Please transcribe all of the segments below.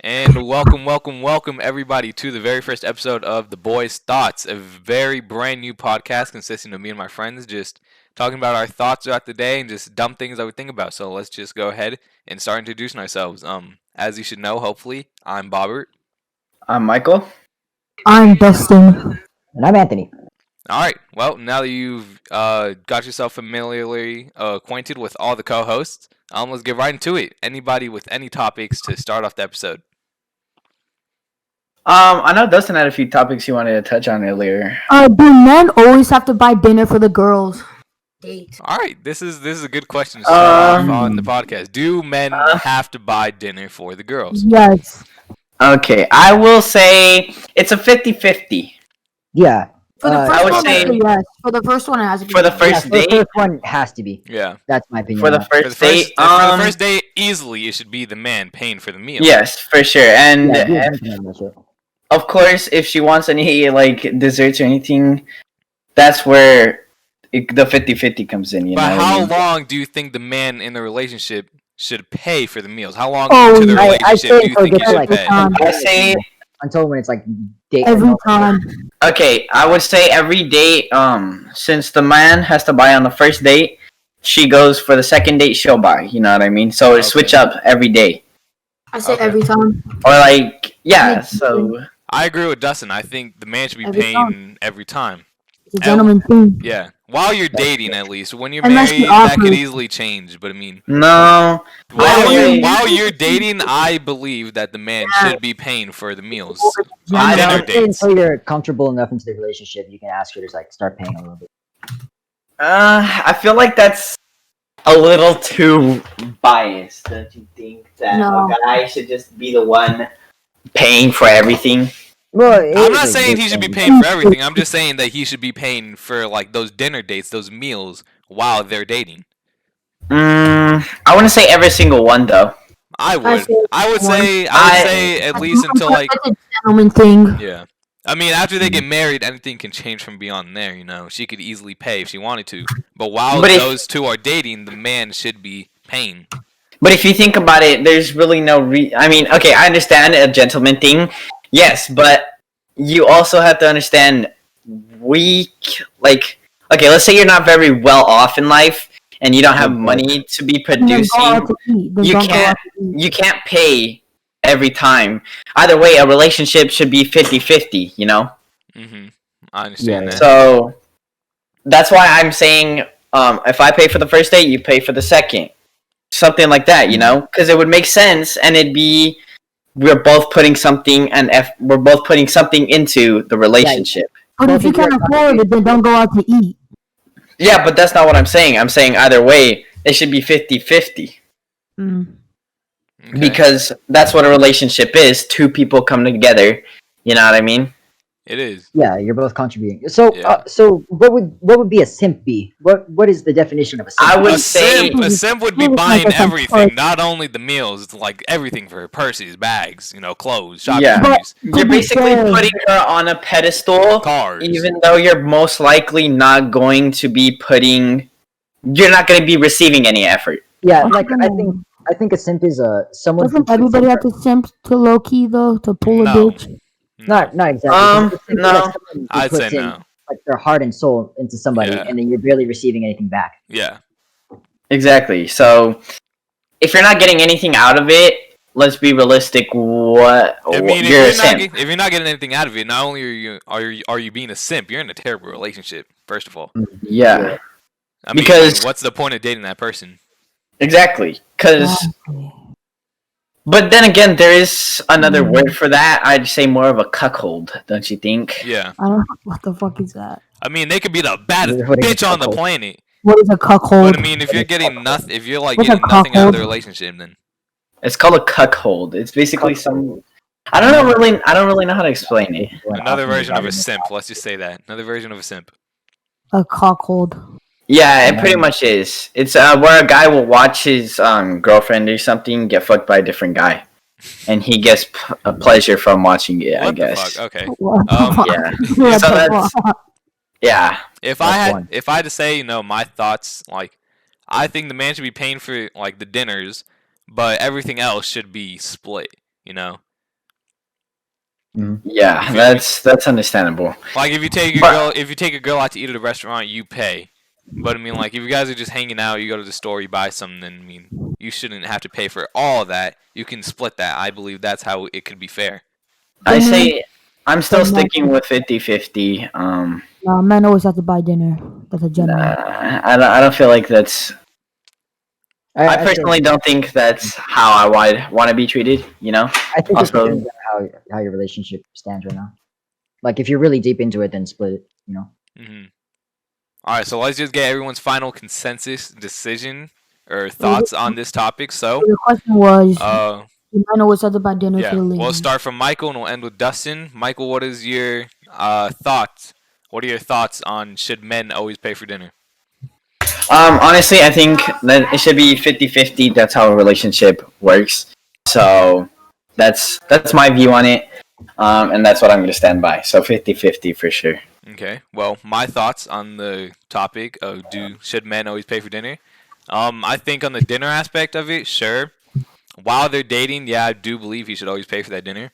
And welcome everybody to the very first episode of The Boys' Thoughts, a very brand new podcast consisting of me and my friends just talking about our thoughts throughout the day and just dumb things that we think about. So let's just go ahead and start introducing ourselves. As you should know, hopefully, I'm Bobbert. I'm Michael. I'm Dustin. And I'm Anthony. All right. Well, now that you've got yourself familiarly acquainted with all the co-hosts, let's get right into it. Anybody with any topics to start off the episode? I know Dustin had a few topics he wanted to touch on earlier. Do men always have to buy dinner for the girls' date? All right, this is a good question to start off on the podcast. Do men have to buy dinner for the girls? Yes. Okay, I will say it's a 50-50. Yeah. For the I first would one, say- yes. For the first one, it has to be. For the Yeah, first for the date, first one has to be. Yeah. That's my opinion. for the For the first date, for the first date, easily it should be the man paying for the meal. yes, for sure. And Yeah, do something like that. of course, if she wants any like desserts or anything, that's where the 50-50 comes in. You But know what I how mean? long do you think the man in the relationship should pay for the meals? How long Oh, into the I relationship say do you until it think he gets to, should like, pay? I say until when it's like date every night. time. okay. I would say every date. Since the man has to buy on the first date, she goes for the second date. She'll buy. You know what I mean? So Okay. switch up every day, I say Okay. every time. or like yeah. Yeah. So I agree with Dustin. I think the man should be Every paying time. every time. It's a gentleman thing. Yeah. While you're dating, at least. When you're Unless married, you that could offer- easily change. But I mean, no. while you're dating, I believe that the man should be paying for the meals. I Dinner don't- dates. Until you're comfortable enough into the relationship, you can ask her to like start paying a little bit. I feel like that's a little too biased. Don't you think that No. a guy should just be the one paying for everything? Well, it I'm is not a saying good he should be thing. paying for everything. I'm just saying that he should be paying for like those dinner dates, those meals while they're dating. I want to say every single one though. I would. say I would one. say. I I- would say at least until like. That's a gentleman thing. Yeah. I mean, after they get married, anything can change from beyond there. You know, she could easily pay if she wanted to. But while But if- those two are dating, the man should be paying. But if you think about it, there's really no I mean, okay, I understand a gentleman thing, yes, but you also have to understand like okay, let's say you're not very well off in life and you don't have money to be And then go producing. out to eat. Then You don't go can't- out to eat. You can't pay every time. Either way, a relationship should be 50-50, you know? Mm-hmm. I understand Yeah. that. So that's why I'm saying if I pay for the first date, you pay for the second. Something like that, you know? Because it would make sense and it'd be we're both putting something we're both putting something into the relationship. But if Both you of you can't are afford it, then don't go out to eat. Yeah, but that's not what I'm saying. I'm saying either way, it should be 50-50. Mm. Okay. Because that's what a relationship is. Two people come together. You know what I mean? It is. Yeah, you're both contributing. So, Yeah. so what would be a simp be? What is the definition of a simp? I would A say simp would be Simp is buying like a everything, simp. not only the meals, it's like everything for her, purses, bags, clothes, shopping Yeah. trips, you're basically putting her on a pedestal, cars. even though you're most likely not going to be you're not going to be receiving any effort. Yeah, like I think a simp is someone. who Doesn't puts everybody in have to simp to low key though to pull a No. bitch? Not exactly. Um, A simp is no. like someone who I'd puts say in, no. like their heart and soul into somebody, Yeah. and then you're barely receiving anything back. Yeah. Exactly. So if you're not getting anything out of it, let's be realistic. I mean, you're a simp. if you're not getting anything out of it, not only are you being a simp, you're in a terrible relationship. First of all, Yeah, I mean, Because- what's the point of dating that person? exactly. Because, but then again, there is another word for that. I'd say more of a cuckold, don't you think? Yeah. I don't know what the fuck is that. I mean, they could be the baddest What is bitch on the cuckold? planet, What is a cuckold? but I mean, if you're getting nothing, if you're like What's a getting nothing out of the cuckold? relationship, then It's called a cuckold. It's basically some. I don't really know how to explain it. another version of a simp. Let's just say that another version of a simp. A cuckold. Yeah, it pretty much is. It's where a guy will watch his girlfriend or something get fucked by a different guy, and he gets a pleasure from watching it. What I guess. the fuck? Okay. What the Um, fuck? Yeah. What So the that's- fuck? Yeah. If That's one. I had to say, my thoughts, like, I think the man should be paying for like the dinners, but everything else should be split. Yeah, You feel me? that's understandable. Like if you take your But girl out to eat at a restaurant, you pay. But I mean, like if you guys are just hanging out, you go to the store, you buy something. Then I mean, you shouldn't have to pay for all that. You can split that. I believe that's how it could be fair. I Dinner say I'm for still men. sticking with 50-50. No, men always have to buy dinner. That's a gentleman. I don't feel like that's. I I think personally don't think that's how I want to be treated. You know. I think it Also, depends on how your relationship stands right now. Like if you're really deep into it, then split it. You know. Hmm. All right, so let's just get everyone's final consensus decision or So thoughts on this topic. So, the question was, uh, do men always have to buy dinner for yeah, the we'll ladies? start from Michael and we'll end with Dustin. Michael, what is your thoughts? What are your thoughts on should men always pay for dinner? honestly, I think that it should be 50-50. That's how a relationship works. So that's my view on it. And that's what I'm gonna stand by. So 50-50 for sure. Okay. Well, my thoughts on the topic of should men always pay for dinner? I think on the dinner aspect of it, sure. While they're dating, yeah, I do believe he should always pay for that dinner.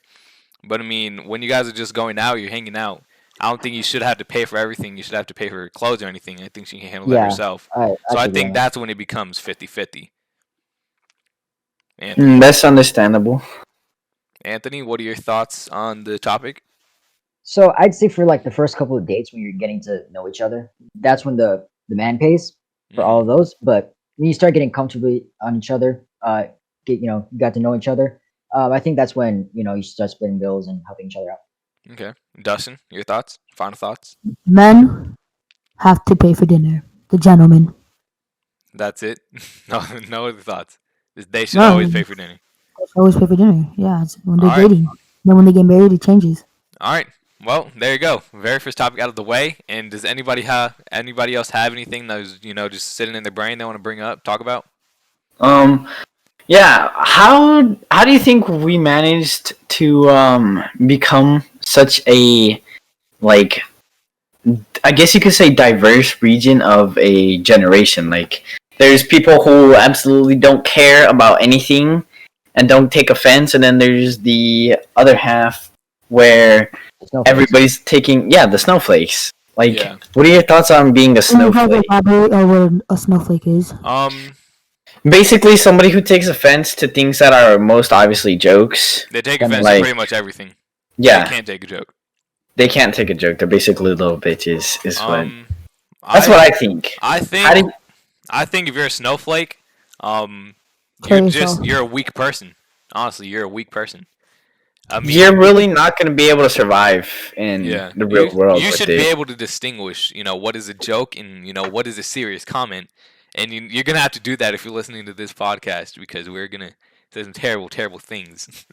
But I mean, when you guys are just going out, you're hanging out. I don't think you should have to pay for everything. You should have to pay for clothes or anything. I think she can handle that Yeah, herself. I So I could think agree. that's when it becomes 50-50. Anthony. That's understandable. Anthony, what are your thoughts on the topic? So I'd say for like the first couple of dates when you're getting to know each other, that's when the man pays for all Hmm. of those. But when you start getting comfortably on each other, you got to know each other. I think that's when you start splitting bills and helping each other out. Okay. Dustin, your thoughts? Final thoughts? Men have to pay for dinner. The gentleman. That's it? No, no other thoughts. They should No, always pay for dinner. they always pay for dinner. Yeah, it's when they're All right. dating. Then when they get married, it changes. All right. Well, there you go. Very first topic out of the way. And does anybody else have anything that was just sitting in their brain they want to bring up, talk about? Um, yeah. How do you think we managed to become such a like I guess you could say diverse region of a generation? Like there's people who absolutely don't care about anything and don't take offense, and then there's the other half where Snowflakes. everybody's taking the snowflakes. Like, Yeah. what are your thoughts on being a Can you guys snowflake? elaborate on what a snowflake is? Basically, somebody who takes offense to things that are most obviously jokes. They take Then offense to like- pretty much everything. Yeah, They can't take a joke. they can't take a joke. They're basically little bitches. Is what. Um, That's what I think. I How think do I think if you're a snowflake, Kill yourself. you're a weak person. Honestly, you're a weak person. I mean, you're really not going to be able to survive in yeah, the real world you with should be it. able to distinguish, what is a joke and what is a serious comment, and you're gonna have to do that if you're listening to this podcast because we're gonna say some terrible, terrible things.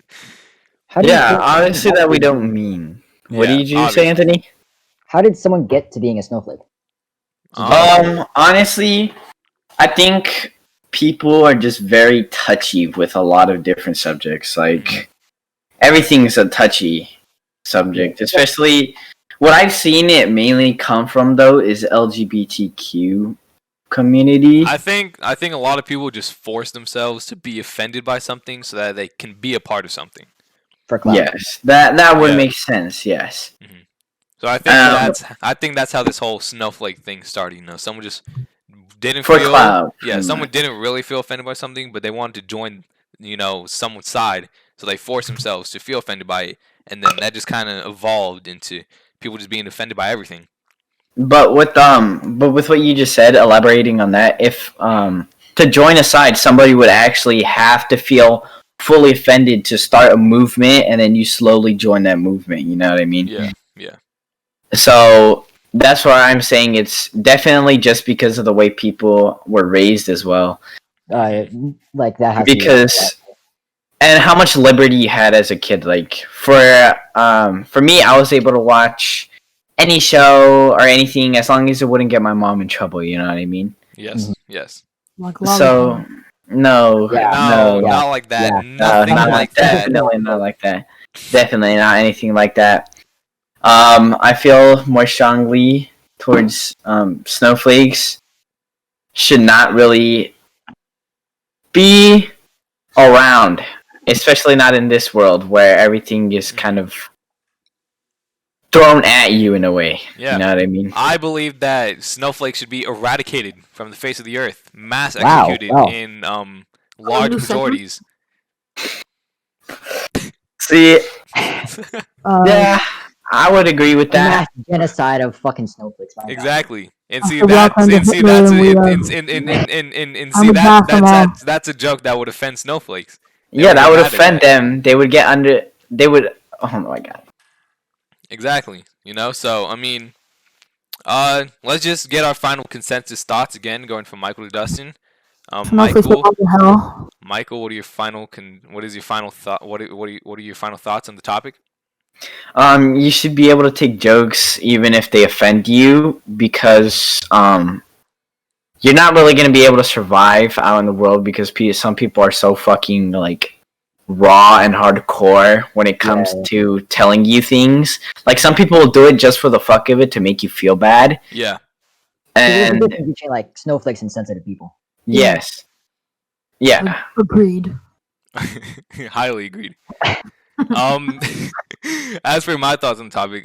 How do you Yeah, think- obviously that we don't mean. What Yeah, did you obviously. say, Anthony? How did someone get to being a snowflake? Honestly, I think people are just very touchy with a lot of different subjects. Like everything's a touchy subject, especially what I've seen it mainly come from though is LGBTQ community. I think a lot of people just force themselves to be offended by something so that they can be a part of something. For clout. Yes, that would Yeah. make sense. Yes. So I think Um, that's how this whole snowflake thing started. Someone just didn't For feel clout, yeah, pretty someone much. didn't really feel offended by something, but they wanted to join someone's side, so they forced themselves to feel offended by it, and then that just kind of evolved into people just being offended by everything. But with what you just said, elaborating on that, if to join a side, somebody would actually have to feel fully offended to start a movement, and then you slowly join that movement. You know what I mean? Yeah. So that's why I'm saying it's definitely just because of the way people were raised as well. Like that has to be Because and how much liberty you had as a kid. Like for me, I was able to watch any show or anything as long as it wouldn't get my mom in trouble. You know what I mean? Yes. Yes. Like So lollipop. no, Yeah. No, no, not like that. Yeah. Nothing not like that. Definitely not like that. Definitely not anything like that. I feel more strongly towards snowflakes should not really be around, especially not in this world where everything is kind of thrown at you in a way. Yeah. You know what I mean? I believe that snowflakes should be eradicated from the face of the earth, mass Wow, executed wow. in large new segment? majorities. See, Uh, yeah, I would agree with A that. mass genocide of fucking snowflakes. My God. Exactly. And see after that, welcome to and see Hitler that's and we, and I'm see a that blast from all. that's a joke that would offend snowflakes. They Yeah, would that get would mad at offend that. them. They would get under. They would. Oh my god. Exactly. You know, so I mean, let's just get our final consensus thoughts again, going from Michael to Dustin. Snowflakes Michael, belong to hell. Michael, what are your final what is your final thought? What are your final thoughts on the topic? You should be able to take jokes even if they offend you because you're not really gonna be able to survive out in the world because some people are so fucking like raw and hardcore when it comes Yeah. to telling you things. Like some people will do it just for the fuck of it to make you feel bad. Yeah. There's a And difference between like snowflakes and sensitive people. yes, yeah. Agreed. Highly agreed. Um, as for my thoughts on the topic,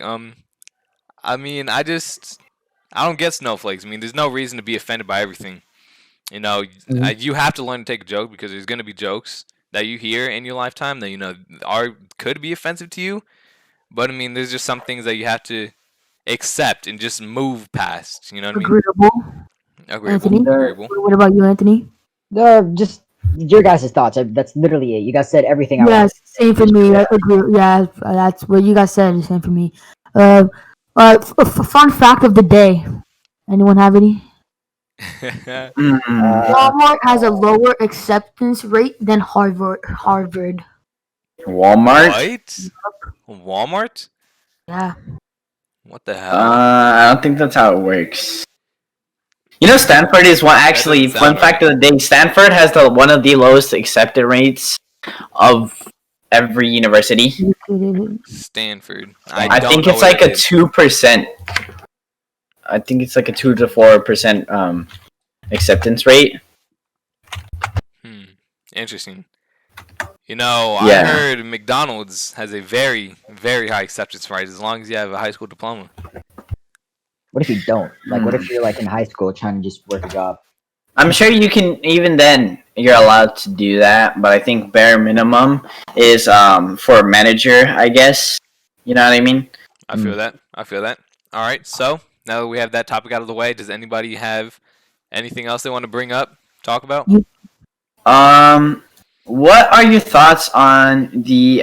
I mean, I don't get snowflakes. I mean, there's no reason to be offended by everything. You know, you have to learn to take a joke because there's gonna be jokes that you hear in your lifetime that could be offensive to you. But I mean, there's just some things that you have to accept and just move past. You know what I mean? Agreeable. Agreeable. Anthony? Agreeable. What about you, Anthony? Just your guys' thoughts. That's literally it. You guys said everything I Yes, wanted. same for me. I agree. Yeah, that's what you guys said. Same for me. Fun fact of the day. Anyone have any? Mm. Walmart has a lower acceptance rate than Harvard. Walmart. What? Walmart? Yeah. What the hell? I don't think that's how it works. You know, Stanford is one. Actually, doesn't fun sound fact of the day: Stanford has one of the lowest accepted rates of every university. Stanford. I don't think know it's what like it a is. 2%. I think it's like a 2 to 4% acceptance rate. Interesting. You know, Yeah. I heard McDonald's has a very, very high acceptance rate as long as you have a high school diploma. What if you don't? Like, what if you're like in high school trying to just work a job? I'm sure you can. Even then, you're allowed to do that. But I think bare minimum is for a manager. I guess. You know what I mean? I feel that. I feel that. All right. So now that we have that topic out of the way, does anybody have anything else they want to bring up, talk about? What are your thoughts on the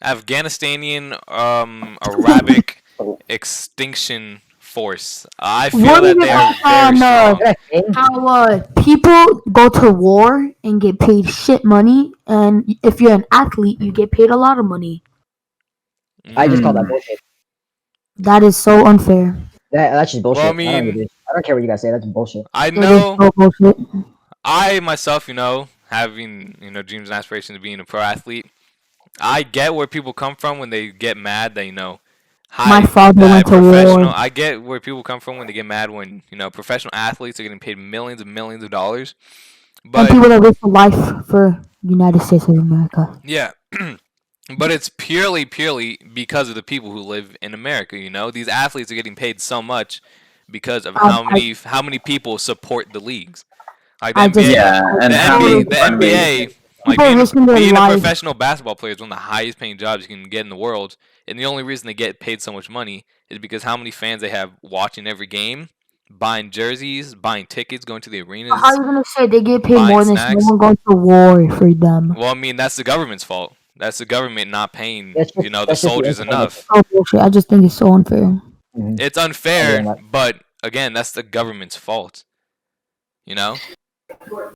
Afghanistanian Arabic extinction force. I feel What that do they you are think very strong. how people go to war and get paid shit money, and if you're an athlete, you get paid a lot of money. I just call that bullshit. That is so unfair. That's just bullshit. Well, I I mean, don't care what you guys say. That's bullshit. I That is know so bullshit. I myself, having dreams and aspirations of being a pro athlete, I get where people come from when they get mad that My father went to professional. war. I get where people come from when they get mad when professional athletes are getting paid millions and millions of dollars. And But people that risk their life for United States of America. yeah, but it's purely because of the people who live in America. These athletes are getting paid so much because of how many people support the leagues. Like the I just NBA, yeah, and the how NBA, many the NBA, like People are risking their being a life. professional basketball player is one of the highest paying jobs you can get in the world. And the only reason they get paid so much money is because how many fans they have watching every game, buying jerseys, buying tickets, going to the arenas. How are you gonna say they get paid buying more than snacks. someone going to war for them? Well, I mean, that's the government's fault. That's the government not paying, That's just- the that's just the soldiers entertainment. enough. So bullshit. I just think it's so unfair. It's I unfair, agree on but again, that's the government's fault.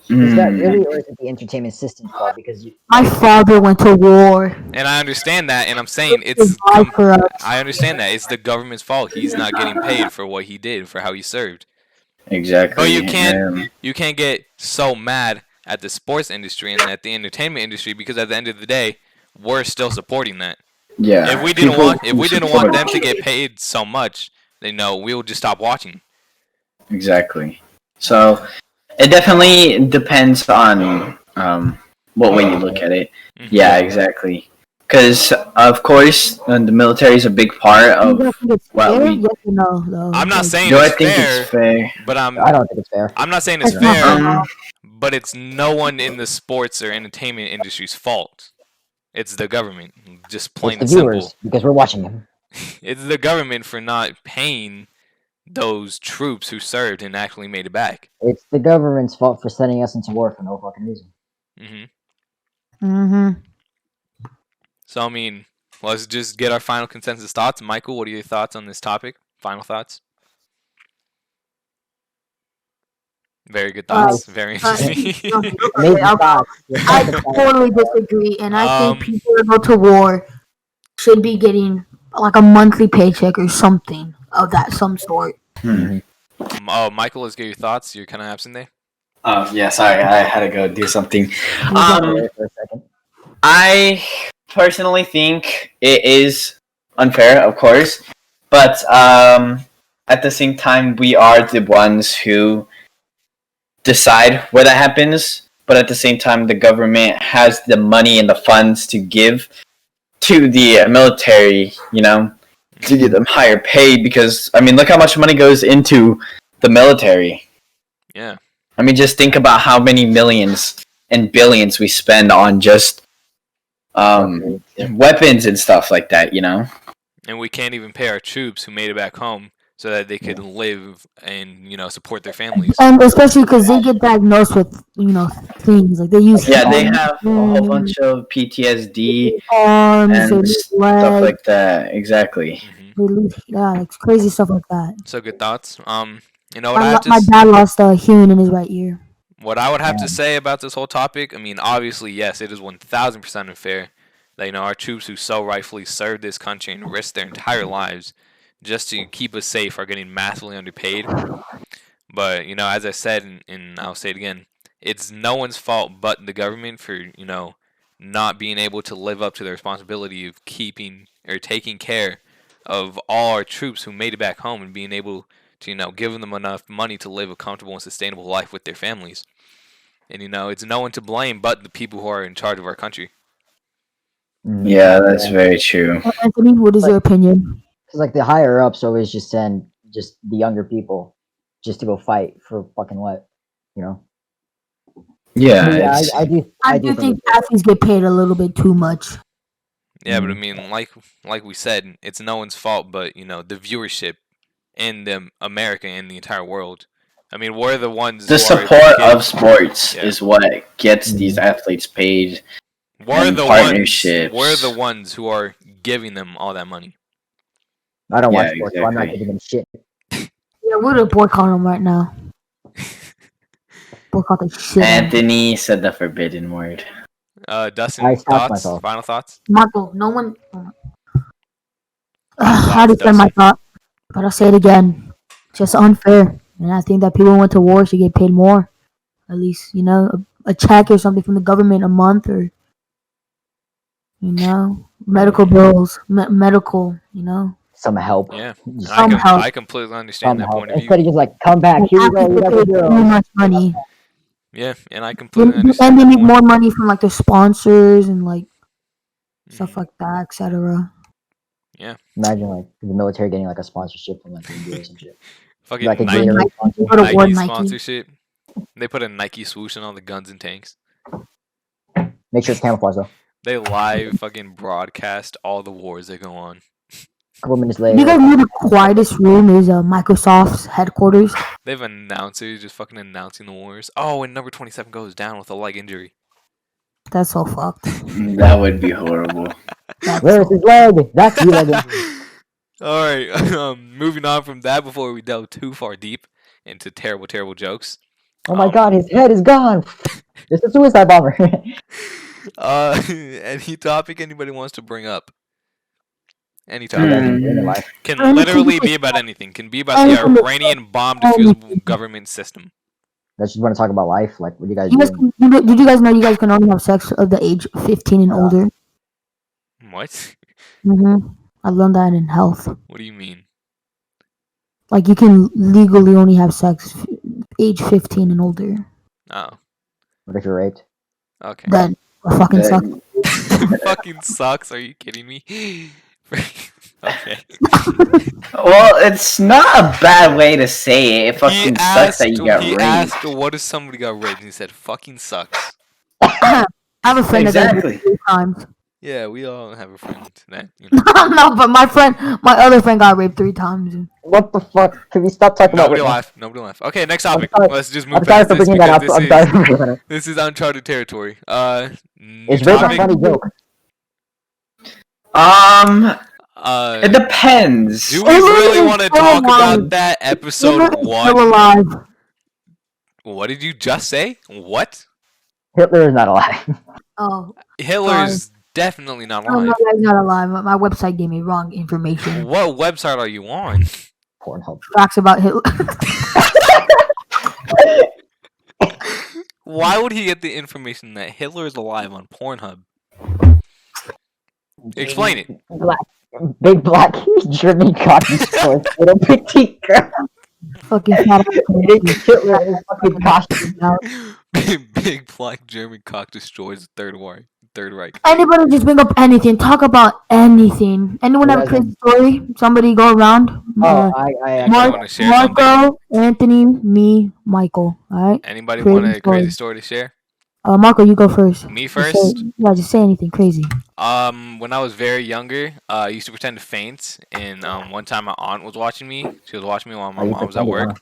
Is that really, or is it the entertainment system's fault? Because My father went to war. And I understand that, and I'm saying His life for us. I understand that it's the government's fault. He's not getting paid for what he did, for how he served. exactly? But you can't get so mad at the sports industry and at the entertainment industry because at the end of the day, we're still supporting that. Yeah. If we didn't want support. them to get paid so much, then we will just stop watching. Exactly. So it definitely depends on what way you look at it. Mhm. Yeah, exactly. Because of course the military is a big part Do you guys of think it's what fair? we. Yes or no, though? I'm not Like, saying Do I it's think it's fair, fair? but I don't think it's fair. I'm not saying it's it's not fair. fair, Um, but it's no one in the sports or entertainment industry's fault. It's the government, just It's plain the and simple. viewers because we're watching them. It's the government for not paying those troops who served and actually made it back. It's the government's fault for sending us into war for no fucking reason. hmm Mm-hmm. So I mean, let's just get our final consensus thoughts. Michael, what are your thoughts on this topic? Final thoughts? Very good thoughts. Very interesting. Amazing thoughts. I totally disagree, and I think Um, people that go to war should be getting like a monthly paycheck or something of that some sort. hmm. oh, Michael, let's get your thoughts. You're kind of absent there. Oh yeah, sorry, I had to go do something. Wait for a second. I personally think it is unfair, of course, but at the same time, we are the ones who decide where that happens. But at the same time, the government has the money and the funds to give to the military, to get them higher pay. Because I mean, look how much money goes into the military. Yeah. I mean, just think about how many millions and billions we spend on just weapons and stuff like that, And we can't even pay our troops who made it back home so that they could live and support their families. And especially because they get diagnosed with things like they use Yeah, they have a whole bunch of PTSD arms, they and lose stuff legs, like that. Exactly. hmm they lose like crazy stuff like that. So good thoughts. What I have to My dad lost a hearing in his right ear. what I would have to say about this whole topic, I mean, obviously, yes, it is 1,000% unfair that our troops who so rightfully served this country and risked their entire lives just to keep us safe are getting massively underpaid. But as I said, and I'll say it again, it's no one's fault but the government for not being able to live up to the responsibility of keeping or taking care of all our troops who made it back home and being able to give them enough money to live a comfortable and sustainable life with their families. And it's no one to blame but the people who are in charge of our country. Yeah, that's very true. Anthony, what is your opinion? Because like the higher ups always just send just the younger people just to go fight for fucking what, Yeah, But yeah, it's, I do think athletes get paid a little bit too much. Yeah, but I mean, like we said, it's no one's fault but the viewership in America and the entire world. I mean, we're the ones. the who are support giving- of sports Yeah. is what gets these athletes paid. We're and the ones. partnerships. We're the ones who are giving them all that money. I don't watch Yeah, sports, so I'm not exactly. giving them shit. Yeah, we're gonna boycott them right now. Boycott the shit. out of them. Anthony said the forbidden word. Dustin, I stopped thoughts? myself. Final thoughts? Michael, no one. I thoughts, already said my Dustin? thought, but I'll say it again. Just unfair, and I think that people who went to war should get paid more. At least a check or something from the government a month, or medical bills, medical. Some help. Yeah, Just Somehow. I completely understand some that help. point of view. Instead of just like come back, here we go, Athletes you get got the paid too girls. much money. Yeah, and I completely And understand they that need point. more money from like their sponsors and like stuff Mhm. like that, etc. Imagine like the military getting like a sponsorship from like India or some shit. Fucking Like a Nike, Gatorade sponsor. Go to war, Nike Nike. sponsorship. They put a Nike swoosh on all the guns and tanks. Make sure it's camouflage though. They live fucking broadcast all the wars that go on. A couple minutes Do you guys later, know the quietest room is Microsoft's headquarters? They have announcers just fucking announcing the wars. Oh, and number 27 goes down with a leg injury. That's so fucked. That would be horrible. where's his leg? That's the leg. All right, moving on from that before we delve too far deep into terrible, terrible jokes. Oh my god, his head is gone. It's a suicide bomber. Any topic anybody wants to bring up? Any topic. Hmm. Can Anything. literally be about anything. Can be about the Anything. Iranian bomb defusable government system. I just want to talk about life. Like, what do you guys You guys, do? did you guys know you guys can only have sex of the age 15 and older? What? I learned that in health. What do you mean? Like you can legally only have sex age 15 and older. Oh, What if you're raped? okay. Then fucking suck. Fucking fucking sucks. Are you kidding me? Okay. Well, it's not a bad way to say it. It fucking sucks that you got He raped. asked, what if somebody got raped? And he said, fucking sucks. I have a friend that got Exactly. raped 3 times. Yeah, we all have a friend that, you know. No, but my other friend got raped 3 times. What the fuck? Can we stop talking about Nobody Whitney? laugh. Nobody laugh. Okay, next topic. sorry. Let's just move I'm sorry past for this bringing that up. because I'm sorry for bringing that up. this is uncharted territory. New Is rape a topic. funny joke? It depends. Do we Hitler really is want to still talk alive. about that Hitler episode is still 1? alive. What did you just say? What? Hitler is not alive. Oh, Hitler is definitely not no, alive. he's not alive. My website gave me wrong information. What website are you on? Pornhub. Facts about Hitler. Why would he get the information that Hitler is alive on Pornhub? Explain it. Big black German cocky store. Little petite girl. Fucking fat ass Hitler is fucking costume. Big black German cock destroys the Third Reich. Anybody just bring up anything. Talk about anything. Anyone have a crazy story? Somebody go around. Oh, I actually Mark, wanna share something? Marco, Anthony, me, Michael. All right. Anybody Crazy want a crazy story to share? Marco, you go first. Me Just first? say, yeah, just say anything crazy. When I was very younger, I used to pretend to faint, and one time my aunt was watching me. She was watching me while my mom was at work,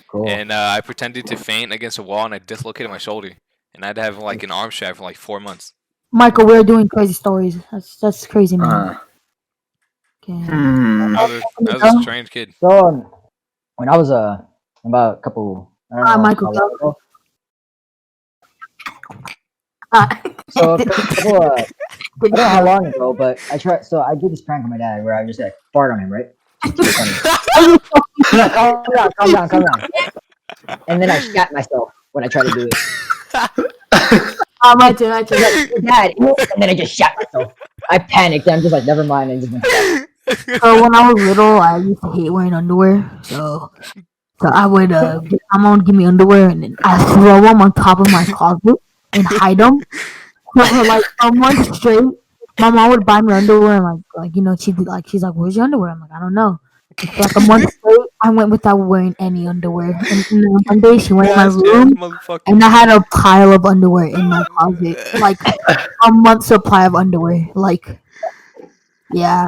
Cool. and I pretended to faint against a wall, and I dislocated my shoulder, and I had to have like an arm strap for like 4 months. Michael, we're doing crazy stories. That's crazy, man. Okay. That was a strange kid. So, when I was about a couple, I don't know, Michael, how long go. ago. So a couple, I don't know how long ago, but I tried. So I did this prank on my dad where I just like fart on him, right? Calm down. And then I shat myself when I tried to do it. My turn. Dad, and then I just shat myself. I panicked. And I'm just like, never mind. And just went back. So when I was little, I used to hate wearing underwear. So I would my mom would give me underwear, and then I throw them on top of my closet and hide them. So for like a month straight, my mom would buy me underwear, and like you know, she's like, "Where's your underwear?" I'm like, "I don't know." For like a month straight, I went without wearing any underwear. And then one day, she went in my room, and I had a pile of underwear in my closet, like a month supply of underwear. Like, yeah.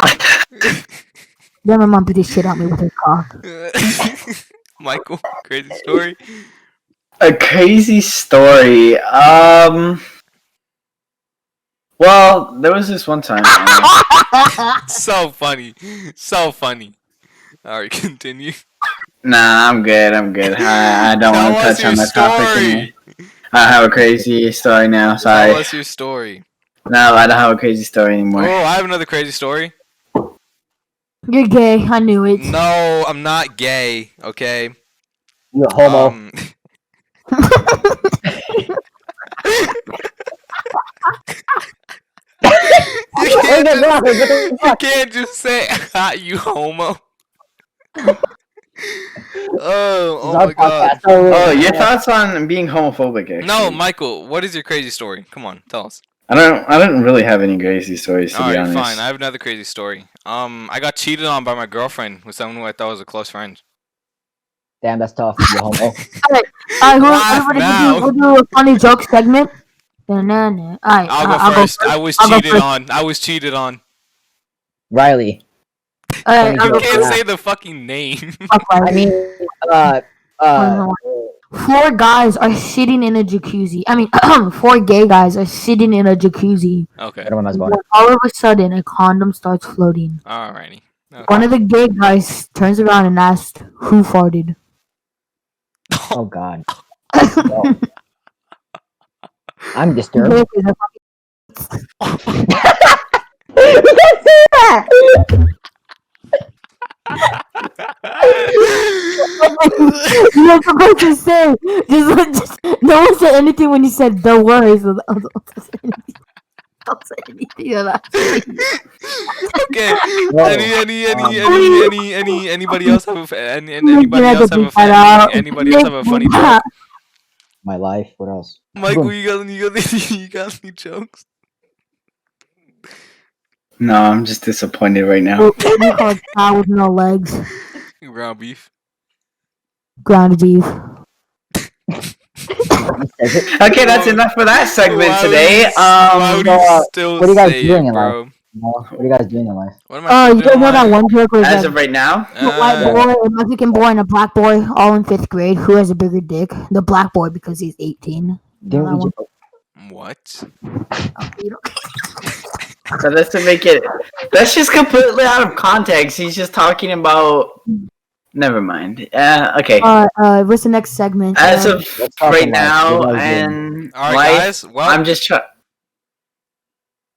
Then my mom beat the shit out of me with her cock. Michael, crazy story. A crazy story. Well, there was this one time. So funny. All right, continue. Nah, I'm good. I don't want to touch on that topic anymore. I have a crazy story now. Sorry. Tell us your story. No, I don't have a crazy story Oh, anymore. I have another crazy story. You're gay. I knew it. No, I'm not gay. Okay. You're a homo. You can't just say you homo. Oh my god. Oh, your thoughts on being homophobic? Actually. No, Michael, what is your crazy story? Come on, tell us. I don't really have any crazy stories to be Alright, honest. fine. I have another crazy story. I got cheated on by my girlfriend with someone who I thought was a close friend. Damn, that's tough. You're a homo. Alright, we'll do a funny joke segment. Alright, I'll go first. I was cheated on. Riley. Alright, You can't say the fucking name. I mean, 4 guys are sitting in a jacuzzi. 4 gay guys are sitting in a jacuzzi. Okay. All of a sudden, a condom starts floating. Alrighty. Okay. One of the gay guys turns around and asks, "Who farted?" Oh God. No. I'm disturbed. You're supposed to say. Just no one said anything when you said the words. Don't say anything. Okay. Whoa. Anybody else have anybody else have a funny joke? My life. What else? Michael, you got any jokes? No, I'm just disappointed right now. What do you call a cow with no legs? Ground beef. Ground beef. Okay, that's enough for that segment today. Why would you so, still what are you guys say doing it, in life? bro? What are you guys doing in life? What am I You still guys know doing? that one joke was as that of right now, a white boy, a Mexican boy, and a black boy, all in 5th grade. Who has a bigger dick? The black boy because he's 18. You know Didn't that we one? just, What? You don't- so that's to make it. That's just completely out of context. He's just talking about. Never mind. Okay. What's the next segment? As of let's talk right in life. now What are you guys doing? and All right, life, guys. Well, I'm just trying.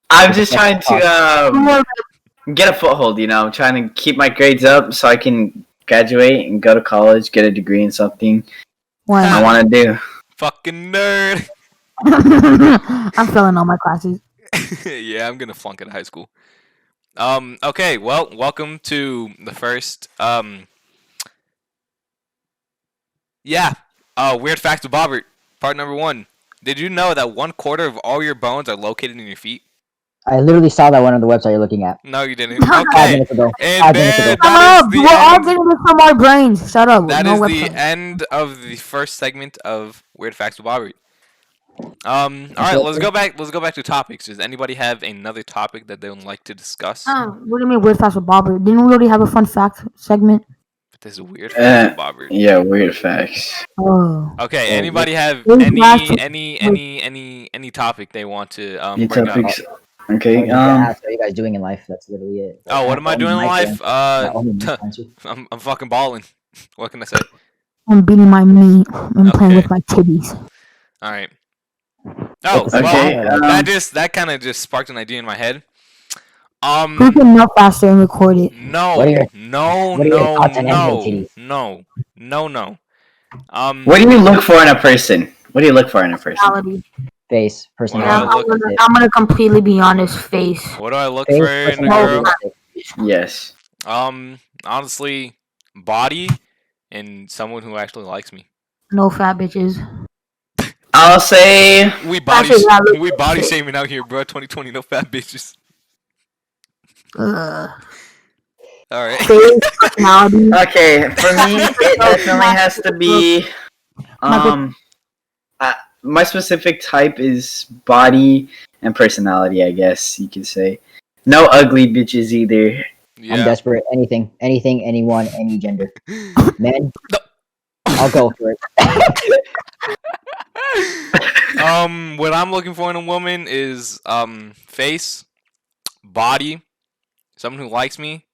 I'm just trying to get a foothold. I'm trying to keep my grades up so I can graduate and go to college, get a degree in something I When? want to do. fucking nerd. I'm failing all my classes. Yeah, I'm gonna flunk out of high school. Okay. Well, welcome to the first. Yeah. Weird facts of Bobbert. Part number 1. Did you know that 1/4 of all your bones are located in your feet? I literally saw that one on the website you're looking at. No, you didn't. 5 Okay. minutes ago. And 5 minutes ago. there, Shut that up! is the We're all end. getting this from our brains. Shut up. That no is website. the end of the first segment of Weird Facts with Bobby. All right, let's go back. Let's go back to topics. Does anybody have another topic that they would like to discuss? What do you mean weird facts with Bobber? Didn't we already have a fun fact segment? There's a weird fact with Bobby. Yeah, weird facts. Oh. Okay. Anybody have Weird any facts- any topic they want to New bring up? topics. I Okay. was just gonna ask, what are you guys doing in life? That's literally it. Oh, what am I doing in life? I'm fucking balling. What can I say? I'm beating my meat and playing Okay. with my titties. All right. Oh, Okay, well, that kind of just sparked an idea in my head. Who can melt faster and record it? No, What are your- no, what are your no, thoughts on anime no, titties? no, no, no. What do you look for in a person? What do you look for in a person? Personality. Face, What do I Yeah, personality. look- I'm gonna completely be honest. Face. What do I look Face, for in a personality. girl? Yes. Honestly, body and someone who actually likes me. No fat bitches. I'll say We body Actually, yeah, we body shaming out here, bro. 2020, no fat bitches. Uh, All right. face, personality. okay. For me, it definitely has to be. My specific type is body and personality. I guess you could say. No ugly bitches either. I'm Yeah. desperate. Anything, anyone, any gender. Man, No. I'll go for it. What I'm looking for in a woman is face, body, someone who likes me.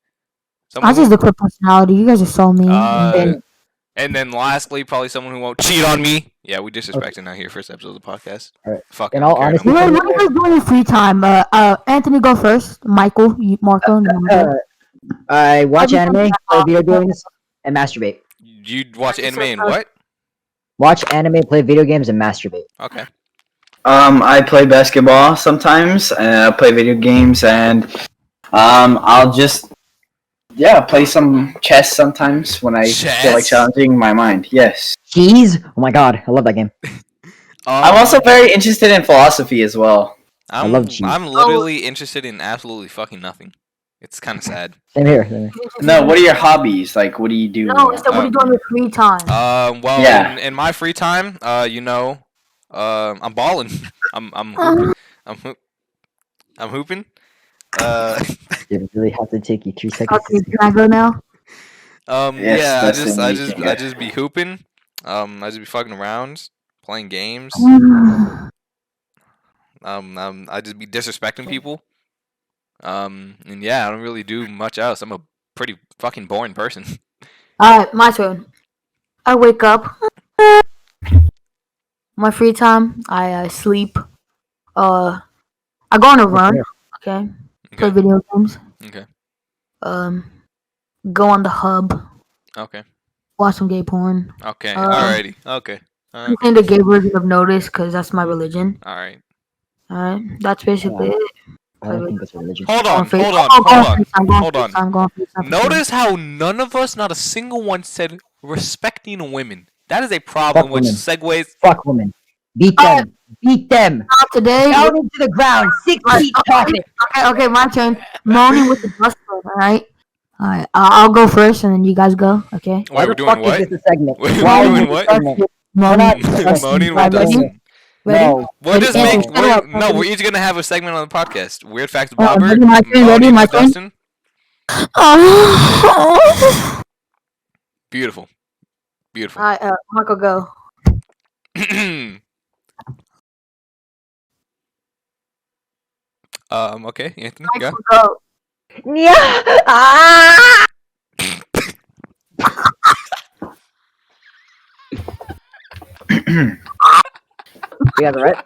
I just look for personality. You guys are so mean. And then lastly, probably someone who won't cheat on me. Yeah, we disrespecting out here. First episode of the podcast. Alright. Fuck. In I don't all care honesty- no more. What are you guys doing in free time? Anthony, go first. Michael, Marco. I watch anime, play video games, and masturbate. You watch anime and what? Watch anime, play video games, and masturbate. Okay. I play basketball sometimes. I play video games, and I'll just play some chess sometimes when I feel like Chess? challenging my mind. Yes. Cheese? Oh my god, I love that game. I'm also very interested in philosophy as well. I'm, love cheese. I'm literally interested in absolutely fucking nothing. It's kind of sad. Same here. Same here. No, what are your hobbies? Like, what do you do? No, it's what are you doing with free time? Well, Yeah. in my free time, I'm balling. I'm hooping. I'm hooping. Did it really have to take you 2 seconds? Okay, can I go now? Yes, Yeah, that's the only thing. I just be hooping. I just be fucking around, playing games. I just be disrespecting people. And yeah, I don't really do much else. I'm a pretty fucking boring person. Alright, my turn. I wake up. My free time, I sleep. I go on a run. Okay. Play Okay. video games. Okay. Go on the hub. Okay. Watch some gay porn. Okay. Um, Alrighty. Okay. I'm saying the gay version of Notice because that's my religion. Alright. Alright, that's basically it. I don't think it's religion. Hold Go on. free- Hold on. Oh, go Hold on on. free time, go on Hold free on. time, go on free time. Notice how none of us, not a single one, said respecting women. That is a problem Fuck which women. segues. Fuck women. Beat them. Beat them Not today. down into the ground. 6 feet top it. Okay, my turn. Moaning with the dustbin. All right. I'll go first, and then you guys go. Okay. Why Wait, we're the doing fuck what? is this a segment? We're Why doing is this what? a segment? Moaning. not- Moaning Alright, with ready? us. Ready? No. We'll just Ready? make. Shut up. No, we're each gonna have a segment on the podcast. Weird facts with Alright, Bobber. ready, my turn, ready, Moaning my with turn? Dustin. Oh. Beautiful. Beautiful. Alright, Marco, go. Okay, Anthony, go. Marco, go. Yeah. Ah! You guys alright?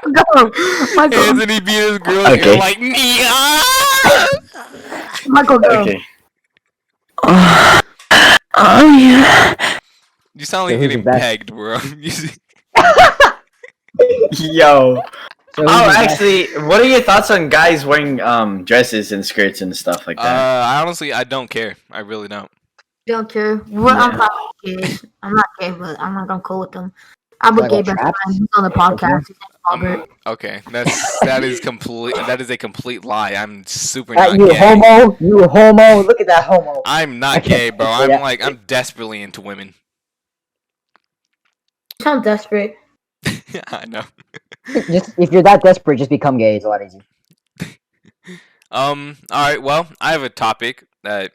Go. Michael, Anthony beat his girl. Okay. You're like, "Nya!" Michael, go. Okay. Oh yeah. You sound like So you're who's getting the best? pegged, bro. You see- Yo. So who's Oh, the best? actually, what are your thoughts on guys wearing dresses and skirts and stuff like that? I honestly, I don't care. I really don't. Don't care. Well, I'm Yeah. fine with kids. I'm not gay, but I'm cool with them. I have a Like gay a best trap? friend. He's on the podcast. His name's Robert. Okay, that is complete. That is a complete lie. I'm super That not you gay. homo. You homo. Look at that homo. I'm I not can't gay, bro. say I'm that. like, I'm desperately into women. You sound desperate. I know. Just if you're that desperate, just become gay. It's a lot easier. All right. Well, I have a topic that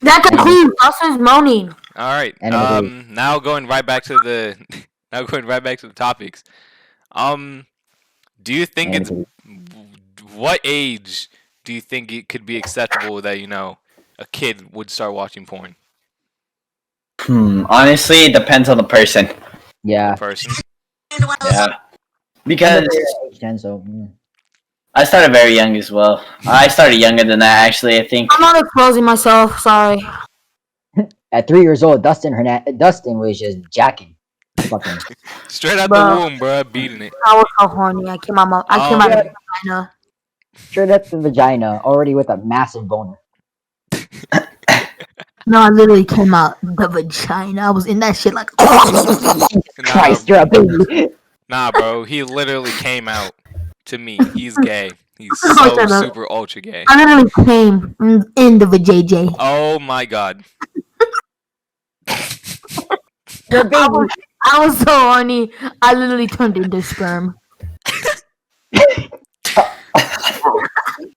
That concludes Dustin's moaning. All right. And I agree. Now going right back to the topics. Do you think And it's I what age do you think it could be acceptable that a kid would start watching porn? Honestly, it depends on the person. Yeah. Person. Yeah. Because Age 10, so I started very young as well. I started younger than that, actually, I think. I'm not exposing myself. Sorry. at 3 years old, Dustin was just jacking. Fucking. Straight out Bro. the womb, bro. Beating it. I was so horny. I came out of my vagina. Straight up the vagina, already with a massive boner. No, I literally came out the vagina. I was in that shit like. Christ, you're a baby. Nah, bro. He literally came out to me. He's gay. He's Oh, so shut up. super ultra gay. I literally came in the vajayjay. Oh my god. I was so horny. I literally turned into sperm.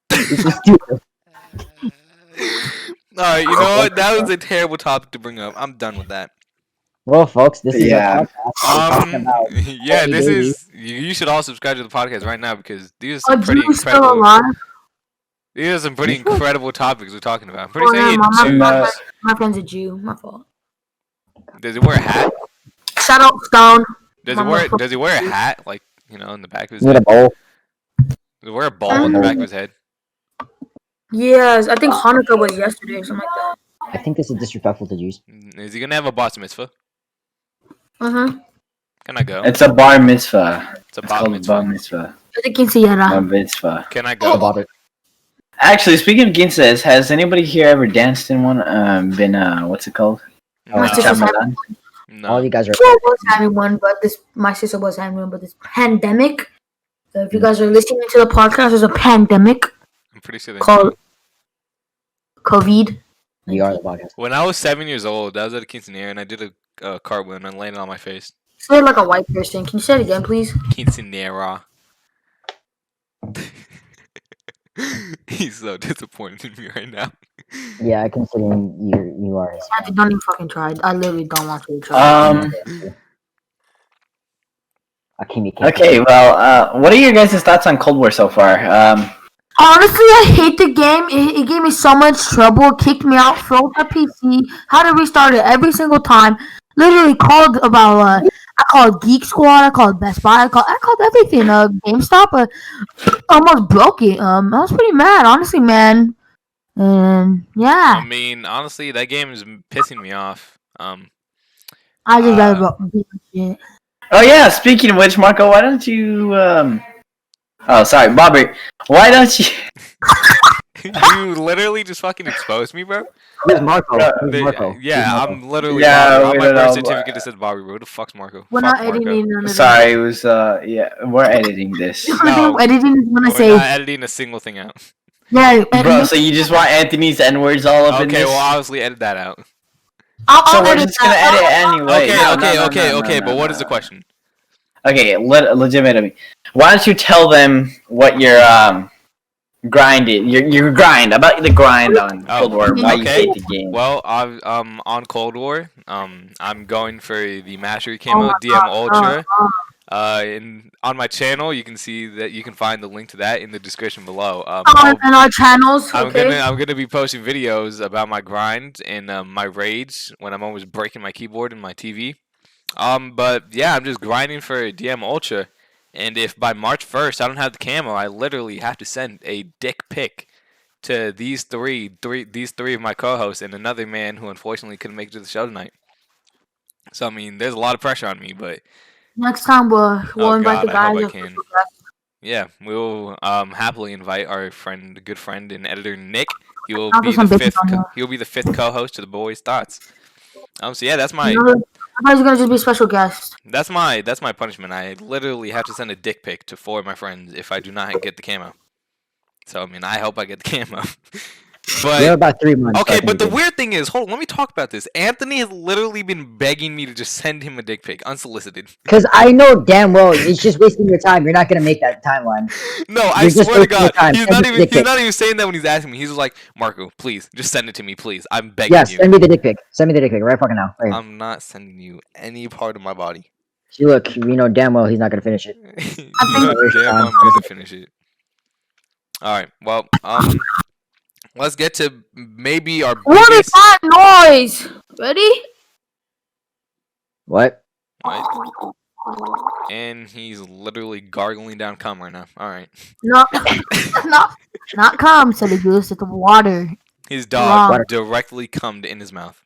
This is stupid. Alright, you know what? That was a terrible topic to bring up. I'm done with that. Well, folks, this is Yeah. a podcast. We're talking about Yeah, this baby. is. You should all subscribe to the podcast right now because these are Are some pretty you still incredible. alive? These are some pretty incredible topics we're talking about. I'm pretty Oh, sure yeah, he my, Jew. my, my friend's a Jew. My fault. Does he wear a hat? Shout out Stone. Does he My wear? motherfucker. Does he wear a hat like in the back of his With a head? bowl. Does he wear a ball in the back of his head? Yes, I think Hanukkah was yesterday or something like I think this is disrespectful to Jews. Is he gonna have a bat mitzvah? that. Can I go? It's a bar mitzvah. It's a It's bat called a bar mitzvah. mitzvah. I think quinceañera. Bar mitzvah. Can I Don't go? bother. Actually, speaking of ginzas, has anybody here ever danced in one? Been what's it called? My No. sister's having, Chamalan? All No. you guys are. I was having one, but my sister was having one, but this pandemic. So if you guys are listening to the podcast, there's a pandemic I'm pretty sure they. called COVID. We are the podcast. When I was 7 years old, I was at a quinceanera and I did a cartwheel and I landed on my face. Say it like a white person. Can you say it again, please? Quinceanera. He's so disappointed in me right now. Yeah, considering you are his. I don't even fucking try. I literally don't want you to try. Okay, well, what are your guys' thoughts on Cold War so far? Honestly, I hate the game. It gave me so much trouble. It kicked me out, froze my PC, had to restart it every single time. Literally called about I called Geek Squad, I called Best Buy, I called everything. GameStop, almost broke it. I was pretty mad, honestly, man. And I yeah, mean, honestly, that game is pissing me off. I just rather beat shit. Oh yeah, speaking of which, Marco, why don't you Oh, sorry, Bobby. Why don't you You literally just fucking exposed me, bro. Who's Marco? Who's The- Marco? yeah, Who's Marco? I'm literally Yeah, Bobby. On we my don't birth know, certificate, it says Bobby, bro. Who the fuck's Marco? We're Fuck not Marco. editing none of this. Sorry, it was yeah. We're editing this, The only thing No, I'm editing is when I We're say, not editing a single thing out. yeah, bro. So you just want Anthony's N words all up in Okay, this? well, obviously edit that out. I'll So we're edit just gonna that. edit anyway. Okay, No, okay, no, no, okay, no, okay. no, But no, what no, is the no. question? Okay, legitimately. Why don't you tell them what your grind is? Your grind about the grind on Oh, Cold War. Why you okay. hate the game? Well, on Cold War, I'm going for the Mastery Oh Camo my DM God, Ultra. oh. And on my channel, you can see that you can find the link to that in the description below. And our channels, okay? I'm gonna be posting videos about my grind and my rage when I'm always breaking my keyboard and my TV. But yeah, I'm just grinding for DM Ultra, and if by March 1st I don't have the camo, I literally have to send a dick pic to these three of my co-hosts and another man who unfortunately couldn't make it to the show tonight. So I mean, there's a lot of pressure on me, but Next time we'll oh invite god, the I hope guys. I can. Yeah, we'll happily invite our good friend and editor Nick. He will I'll be put some the bitches on here. he will be the fifth co-host to the boys' thoughts. So yeah, that's I my thought he was gonna just be a special guest. that's my punishment. I literally have to send a dick pic to four of my friends if I do not get the camo. So I mean, I hope I get the camo. We have But about 3 months. okay, so I but the think weird thing is, hold on, let me talk about this. Anthony has literally been begging me to just send him a dick pic, unsolicited. because I know damn well it's just wasting your time. You're not gonna make that timeline. No, I You're just swear to wasting your God, time. Send me the dick he's pic. not even saying that when he's asking me. He's just like, Marco, please, just send it to me, please. I'm begging Yes, you. send me the dick pic. Send me the dick pic right fucking now. Right here. I'm not sending you any part of my body. See, look, we know damn well he's not gonna finish it. You think- know damn well I'm gonna finish it. All right, well, let's get to maybe our What is biggest. that noise? Ready? What? Right. And he's literally gargling down cum right now. All right. No, not come. So they use it the water. His dog Wrong. directly cummed in his mouth.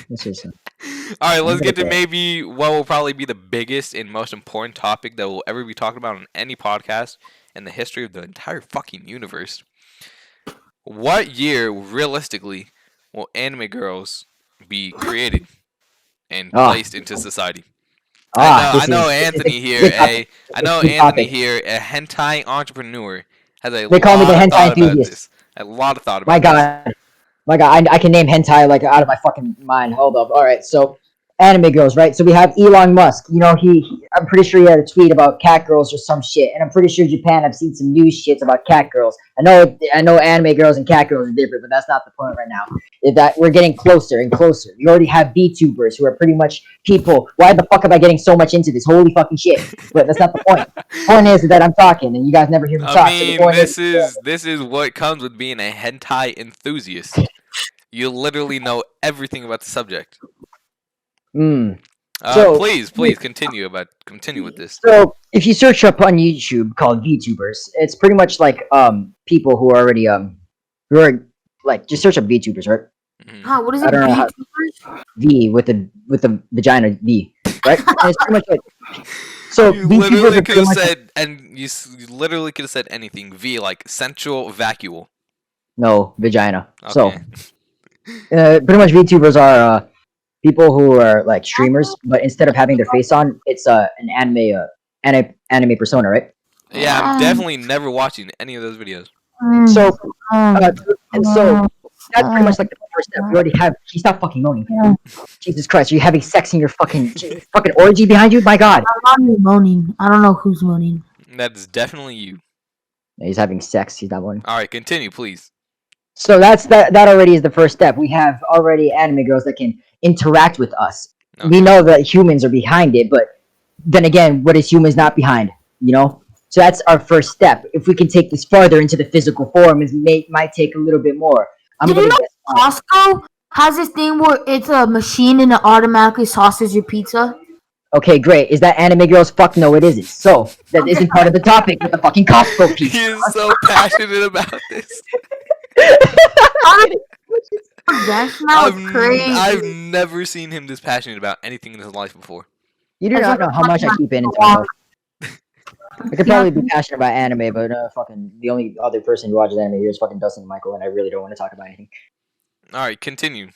This is All right, let's gonna get to go. maybe what will probably be the biggest and most important topic that will ever be talked about on any podcast in the history of the entire fucking universe. What year, realistically, will anime girls be created and placed into society? I know Anthony here, I know Anthony here, a hentai entrepreneur, has a They call me the lot of hentai thought about enthusiast. this. A lot of thought My about this. God, my God, I can name hentai like out of my fucking mind. Hold up. All right, so anime girls, right? So we have Elon Musk. You know, I'm pretty sure he had a tweet about cat girls or some shit, and I'm pretty sure Japan. I've seen some news shits about cat girls. I know, anime girls and cat girls are different, but that's not the point right now. Is that we're getting closer and closer. You already have VTubers who are pretty much people. Why the fuck am I getting so much into this? Holy fucking shit! But that's not the point. Point is that I'm talking, and you guys never hear me talk. I So the mean, point this is what comes with being a hentai enthusiast. You literally know everything about the subject. Mm. So- Please continue with this. So if you search up on YouTube called VTubers, it's pretty much like people who are already who are like just search up VTubers, right? Mhm. Huh, what is I it? don't know how- VTubers? V with the vagina V, right? And it's pretty much like so You VTubers literally are could pretty have much said, and you literally could have said anything. V like central vacuole. no vagina. Okay. So pretty much VTubers are people who are like streamers, but instead of having their face on, it's an anime persona, right? Yeah, I'm definitely never watching any of those videos. So and so that's pretty much like the first step. We already have. Stop fucking moaning. Jesus Christ, are you having sex in your fucking orgy behind you? My God. I'm not moaning. I don't know who's moaning. That's definitely you. Yeah, he's having sex. He's not moaning. All right, continue, please. So that already is the first step. We have already anime girls that can interact with us. Okay. We know that humans are behind it, but then again, what is humans not behind? You know. So that's our first step. If we can take this farther into the physical form, it might take a little bit more. Did you know Costco has this thing where it's a machine and it automatically sauces your pizza? Okay, great. Is that anime girls? Fuck no, it isn't. So that isn't part of the topic with the fucking Costco piece. He is so passionate about this. That smells crazy. I've never seen him this passionate about anything in his life before. You do not know how much I keep in into my mouth. I could probably be passionate about anime, but fucking the only other person who watches anime here is fucking Dustin and Michael, and I really don't want to talk about anything. All right, continue.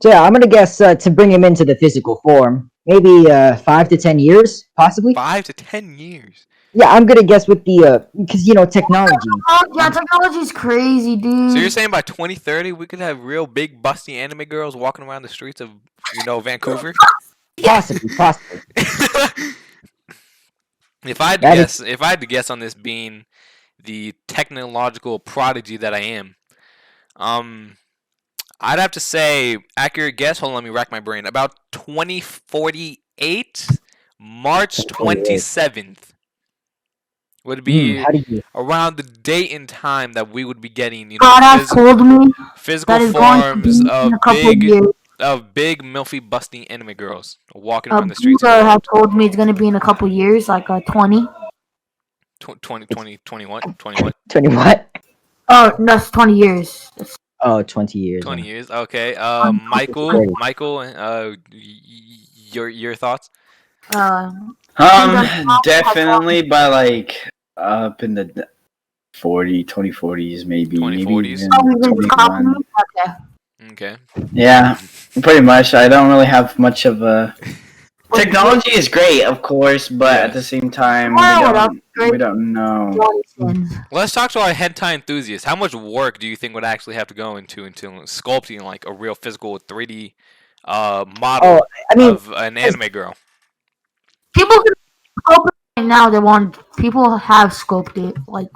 So yeah, I'm gonna guess to bring him into the physical form, maybe 5 to 10 years, possibly. 5 to 10 years. Yeah, I'm gonna guess with the because technology. Oh, yeah, technology's crazy, dude. So you're saying by 2030 we could have real big busty anime girls walking around the streets of Vancouver? Possibly. If I had to guess on this being the technological prodigy that I am, I'd have to say accurate guess. Hold on, let me rack my brain. About 2048, March 27th would be How do you? around the date and time that we would be getting, God has told me physical that is going to be forms in a couple of years. of big milfy busty anime girls walking around the streets. Buddha has told me it's going to be in a couple of years, like 20. 20, 21, 20 what? 20 what? Oh, that's 20 years. That's, Oh, 20 years. 20 man. years. Okay. Michael. Michael, your thoughts? Definitely by like up in the 2040s maybe. 2040s? Maybe even 21. okay. Okay. Yeah, pretty much. I don't really have much of a. Technology is great, of course, but at the same time, we don't know. Let's talk to our hentai enthusiasts. How much work do you think would actually have to go into sculpting like a real physical 3D model of an anime girl? People can sculpt it right now. People have sculpted like.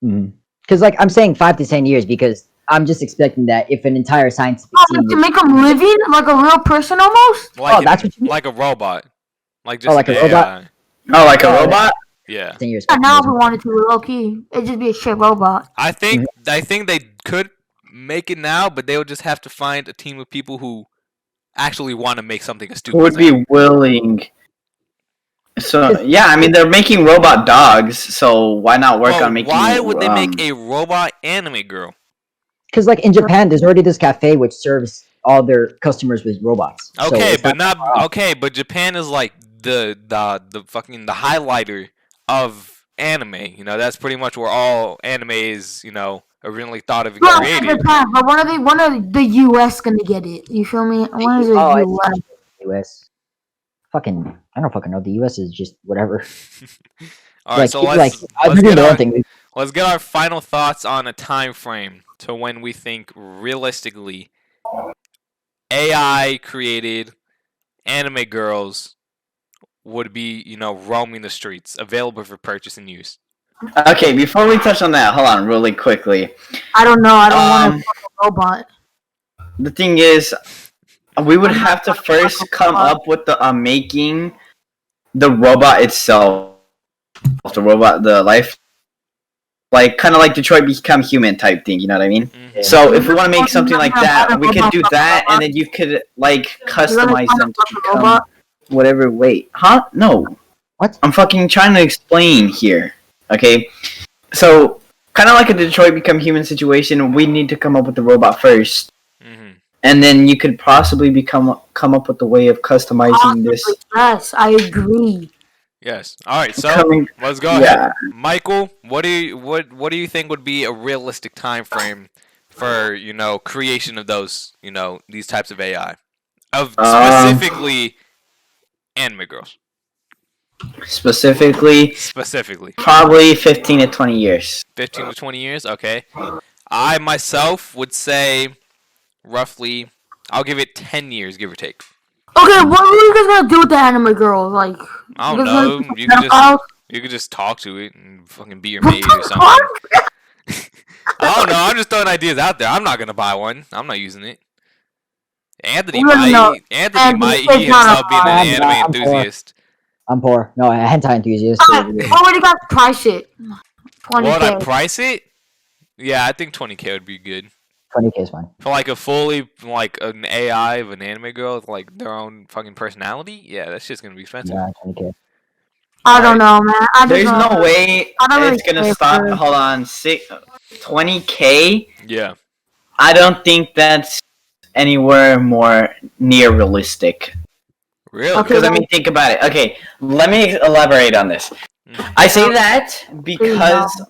Because I'm saying 5 to 10 years because I'm just expecting that if an entire scientific team to make them living like a real person almost. That's what you mean? Like a robot, like just like a robot. Oh, like a robot. Yeah. 10 years. Yeah, now if we wanted to, low key, it'd just be a shit robot. I think they could make it now, but they would just have to find a team of people who actually want to make something as stupid. Who would be willing? So yeah, I mean they're making robot dogs, so why not work on making? Why would they make a robot anime girl? Because in Japan, there's already this cafe which serves all their customers with robots. Okay, but but Japan is like the fucking the highlighter of anime. That's pretty much where all anime is. Originally thought of and created. Japan, but when are the U.S. gonna get it? You feel me? When is the U.S.? U.S. Fucking, I don't fucking know. The U.S. is just whatever. All right, so let's get our final thoughts on a time frame to when we think realistically AI created anime girls would be, roaming the streets, available for purchase and use. Okay, before we touch on that, hold on really quickly. I don't know. I don't want to fuck a robot. The thing is, we would have to first come up with the making the robot itself, the life, like kind of like Detroit Become Human type thing. You know what I mean? Mm-hmm. So if we want to make something like that, we could do that, and then you could like customize them to become whatever. Wait, huh? No. What? I'm fucking trying to explain here. Okay, so kind of like a Detroit Become Human situation, we need to come up with the robot first. And then you could possibly come up with a way of customizing this. Yes, I agree. Yes. All right. So let's go ahead. Michael, what do you think would be a realistic time frame for creation of those these types of AI of specifically anime girls? Specifically, probably 15 to 20 years. 15 to 20 years. Okay. I myself would say. Roughly, I'll give it 10 years, give or take. Okay, what are you guys gonna do with the anime girl? Like, I don't know. You could just talk to it and fucking be your maid or something. I don't know. I'm just throwing ideas out there. I'm not gonna buy one. I'm not using it. Anthony might. He himself being an anime enthusiast. I'm poor. No, a hentai enthusiast. What would you guys price it? 20K. What would I price it? Yeah, I think 20K would be good. 20K is fine. For like a fully an AI of an anime girl with like their own fucking personality, yeah, that shit's gonna be expensive. Yeah, 20K. I don't know, man. There's no way it's gonna stop. Hold on, 20K. Yeah. I don't think that's anywhere more near realistic. Really? Because think about it. Okay, let me elaborate on this. I say that because,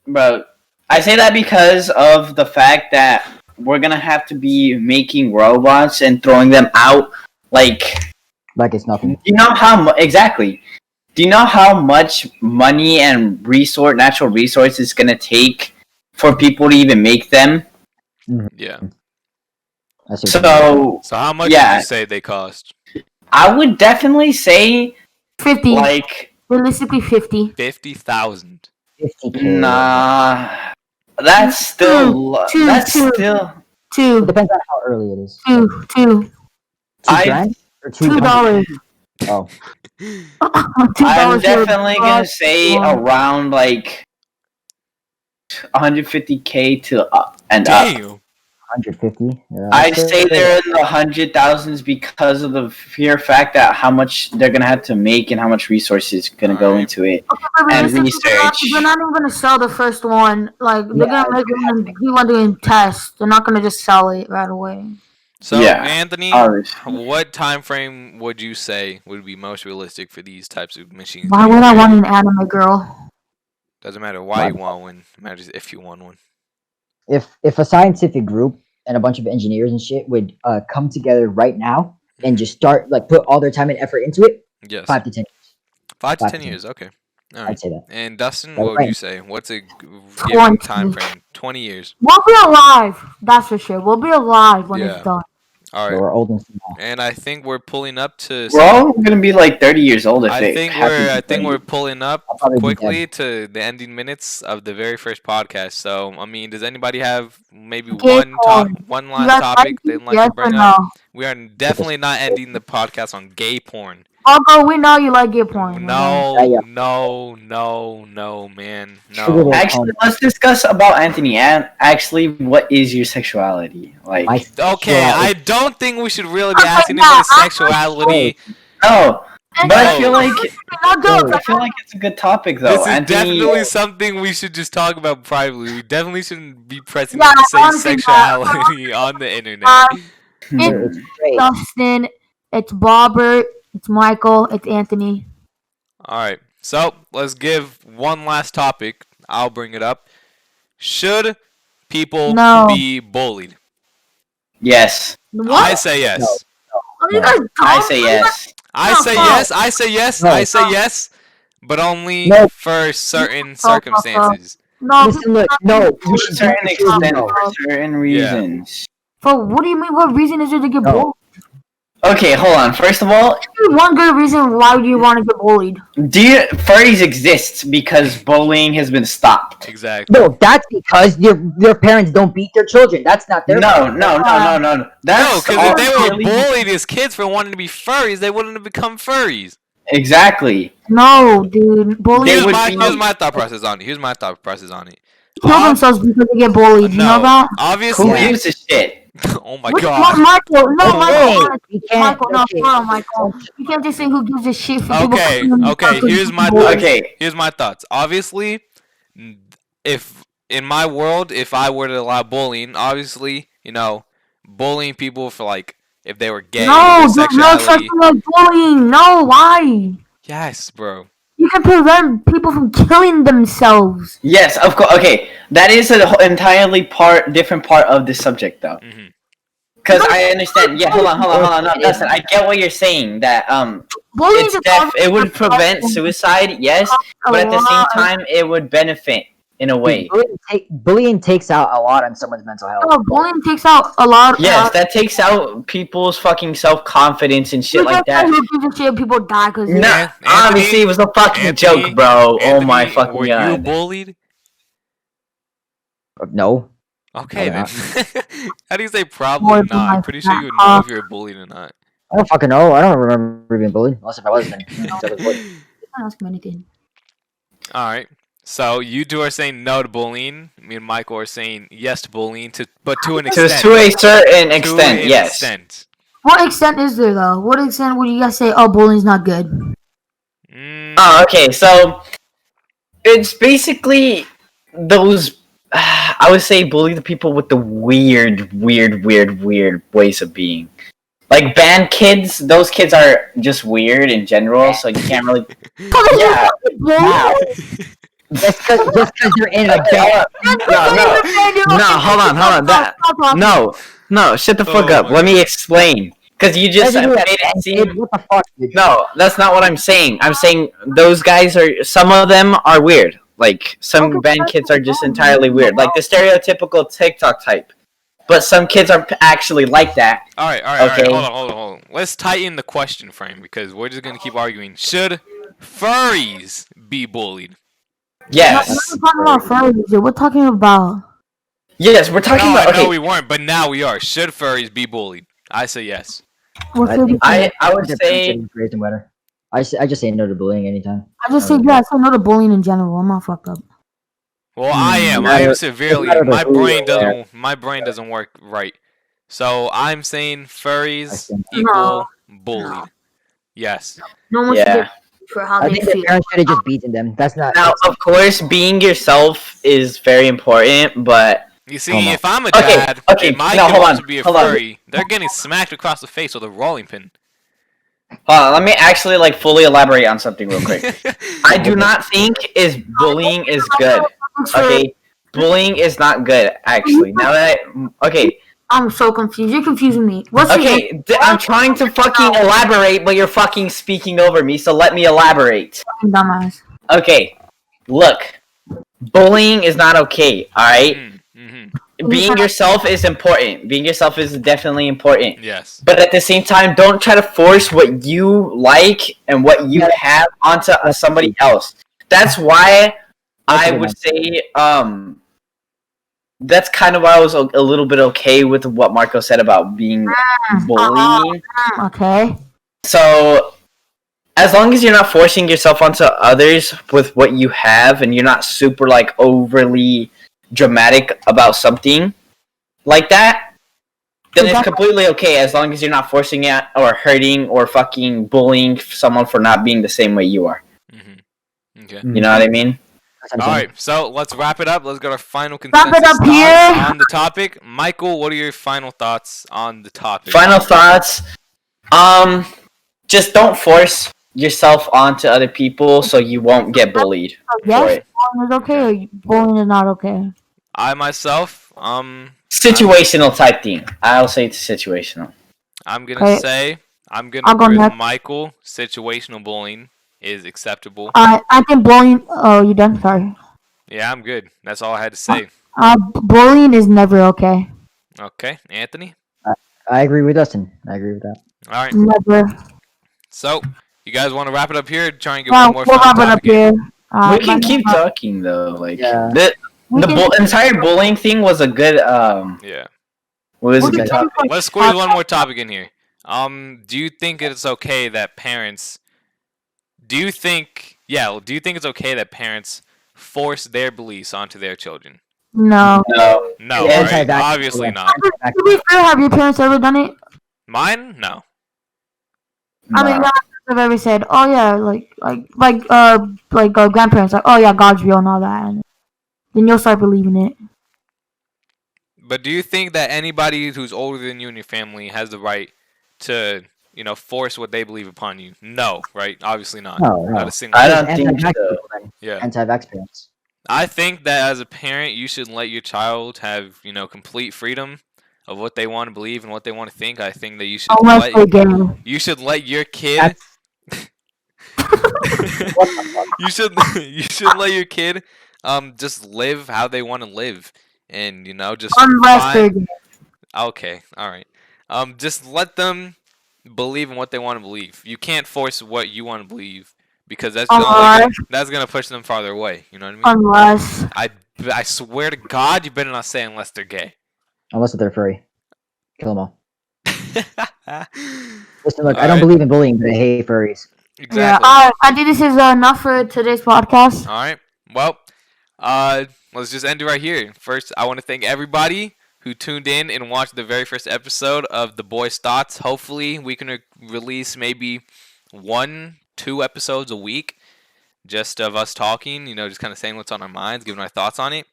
bro. I say that because of the fact that we're gonna have to be making robots and throwing them out. Like, Like it's nothing. do you know exactly? Do you know how much money and natural resources it's gonna take for people to even make them? Yeah. So So how much yeah. would you say they cost? I would definitely say 50. like Realistically, 50. 50,000. 50K. nah. That's still Two. that's still. It Two. depends on how early it is. Two. Two I- grand or $2. Oh, I'm $2 definitely gonna say around like 150K to and up. Damn. 150. Yeah, I'd say they're in the 100,000s because of the sheer fact that how much they're gonna have to make and how much resources gonna go Alright. into it. Okay, And realistically, research. they're not even gonna sell the first one. Like they're Yeah, gonna make one and do one doing tests. They're not gonna just sell it right away. So Yeah, Anthony, obviously. what time frame would you say would be most realistic for these types of machines? Why would I want an anime girl? Doesn't matter why you want one. It matters if you want one. if a scientific group and a bunch of engineers and shit would come together right now and just start like put all their time and effort into it, Yes. 5 to 10 years. 5 to 5 10 to years. Okay. All I'd right. say that. And Dustin, Like, what would you right. say? What's a 20. given time frame? 20 years. We'll be alive. That's for sure. We'll be alive when Yeah. it's done. All But right. we're old and small. And I think we're pulling up to. We're all gonna be like 30 years old if I it think happens. we're. I think we're pulling up I'll probably be quickly to the ending minutes of the very first podcast. So I mean, does anybody have maybe Okay, one You last guys topic like they'd it? like Yes to bring or up? no? We are definitely not ending the podcast on gay porn. Although we know you like gay porn. No, Yeah. no, man, Sugar no. will Actually, come. let's discuss about Anthony. And actually, what is your sexuality? Like, My Okay, sexuality- I don't think we should really be Okay, asking him yeah, what his sexuality. no, but I feel No. like Not good. I feel like it's a good topic though. This is Anthony, definitely something we should just talk about privately. We definitely shouldn't be pressing Yeah, him to say honestly, sexuality on the internet. It's straight. Dustin, it's Bobbert, it's Michael, it's Anthony. Alright, so let's give one last topic. I'll bring it up. Should people No. be bullied? yes, What? I say yes. Are you guys dumb? I say yes. I No, say no. yes. I say yes. No. I say yes. But only No. for certain No. circumstances. No, Listen, look, no, To we a should certain do it, extent, no. for certain reasons. For what do you mean? What reason is there to get No. bullied? Okay, hold on. First of all, One good reason why do you want to get bullied? furries exist because bullying has been stopped. Exactly. No, that's because your parents don't beat their children. That's not their No, fault. no. No, That's because if they all were really- bullied as kids for wanting to be furries, they wouldn't have become furries. Exactly. No, dude. Bullying They Here's would my, be- here's my thought process on it. Here's my thought process on it. kill themselves because they get bullied. You know No, that? obviously. Who gives a shit? Oh my Which- god. Michael, no, Hey, Michael. we can't. Michael, no, okay. hold on, Michael. You can't just say who gives a shit for people. Okay, calling okay, themselves here's my bullies. thoughts. Okay. Here's my thoughts. Obviously, if in my world, if I were to allow bullying, obviously, bullying people for like if they were gay, No, their dude, no sexuality. something like bullying. No, why? Yes, bro. You can prevent people from killing themselves. Yes, of course. Okay, that is an entirely different part of the subject, though. Hmm. Because I understand. Yeah, hold on. No, Dustin, I get what you're saying. That Bullying it's is it would prevent suicide, yes, but at the same time, it would benefit in a way. Bullying takes out a lot on someone's mental health. Oh, bullying takes out a lot. Yes, that takes out people's fucking self-confidence and shit you like can't say that. who gives a shit if people die because No, Anthony- obviously it was a fucking Anthony- joke, bro. Oh my Anthony, fucking were you god. bullied? No. Okay, No, then. How do you say More probably than not? I'm my pretty sure you would fat know cock. if you're bullied or not. I don't fucking know. I don't remember being bullied. Unless if I was then. I was bullied. Don't ask me anything. All right. So you two are saying no to bullying. Me and Michael are saying yes to bullying, but to an To extent. a certain To extent, an yes. extent. What extent is there though? What extent would you guys say? Oh, bullying's not good. Mm, Oh, okay. So it's basically those. I would say bully the people with the weird ways of being. Like band kids, those kids are just weird in general, so you can't really. Yeah, Now, just because you're in a band. Hold on. No, shut the fuck up. Let me explain. Because you just Doesn't made do it that. seem. What the fuck, dude? No, that's not what I'm saying. I'm saying those guys are. Some of them are weird. Like some band kids are just entirely weird. Like the stereotypical TikTok type. But some kids are actually like that. All right. Okay. Hold on. Let's tighten the question frame because we're just gonna keep arguing. Should furries be bullied? Yes. We're talking about furries. We're talking about. Yes, we're talking about. I know Okay. we weren't, but now we are. Should furries be bullied? I say yes. What should I would say. I just say no to bullying anytime. I just say yeah. I say no to bullying in general. I'm not fucked up. Well, I am. I am severely. My brain doesn't work right. So I'm saying furries equal bullied. Yes. No one should get for how I they think the feel. parents should have just beaten them. That's not. Now, of course, being yourself is very important, but You see, if I'm a dad and my kid wants to be a furry, they're getting smacked across the face with a rolling pin. hold on, let me actually like fully elaborate on something real quick. I do not think bullying is good. Okay, bullying is not good actually. Now that I'm so confused. You're confusing me. I'm trying to fucking elaborate, but you're fucking speaking over me. So let me elaborate. Dumbass. Okay, look, bullying is not okay. All right? Being yourself is important. Being yourself is definitely important. Yes. But at the same time, don't try to force what you like and what you have onto somebody else. That's why I would say that's kind of why I was a little bit okay with what Marco said about being bullying. Okay. So as long as you're not forcing yourself onto others with what you have and you're not super like overly dramatic about something like that, then it's completely okay as long as you're not forcing it or hurting or fucking bullying someone for not being the same way you are. Okay. You know what I mean? Alright, so let's wrap it up. Let's get our final Wrap it consensus up here. thoughts on the topic. Michael, what are your final thoughts on the topic? Final thoughts. Just don't force yourself onto other people so you won't get bullied. Yes, bullying is okay or bullying is not okay? I myself, situational type thing. I'll say it's situational. I'm gonna say I'm gonna agree with Michael. Situational bullying is acceptable. I think bullying. Oh, you done? Sorry. Yeah, I'm good. That's all I had to say. Bullying is never okay. Okay, Anthony. I agree with Dustin. I agree with that. All right. Never. So, you guys want to wrap it up here? Try and get one more. We'll wrap it up here. We can keep talking though. Like the entire bullying thing was a good. Yeah. What was a good topic? Let's squeeze one more topic in here. Do you think it's okay that parents? Do you think it's okay that parents force their beliefs onto their children? No. No. No, right? Obviously not. To be fair, have your parents ever done it? Mine? No. I mean, I've ever said, "Oh yeah," like grandparents, like, "Oh yeah, God's real" and all that, and then you'll start believing it. But do you think that anybody who's older than you in your family has the right to, force what they believe upon you? No, right? Obviously not. No. Not a single. I don't think so. Yeah. Anti-vax parents. I think that as a parent, you should let your child have, complete freedom of what they want to believe and what they want to think. I think that you should let your kid. you should let your kid just live how they want to live, and just okay, all right. Just let them believe in what they want to believe. You can't force what you want to believe because that's gonna push them farther away. You know what I mean? Unless I swear to God, you better not say unless they're gay. Unless they're furry. Kill them all. Listen, look, I don't believe in bullying, but I hate furries. Exactly. Yeah, I think this is enough for today's podcast. All right. Well, let's just end it right here. First, I want to thank everybody who tuned in and watched the very first episode of The Boys' Thots. Hopefully, we can release maybe 1-2 episodes a week just of us talking, just kind of saying what's on our minds, giving our thoughts on it.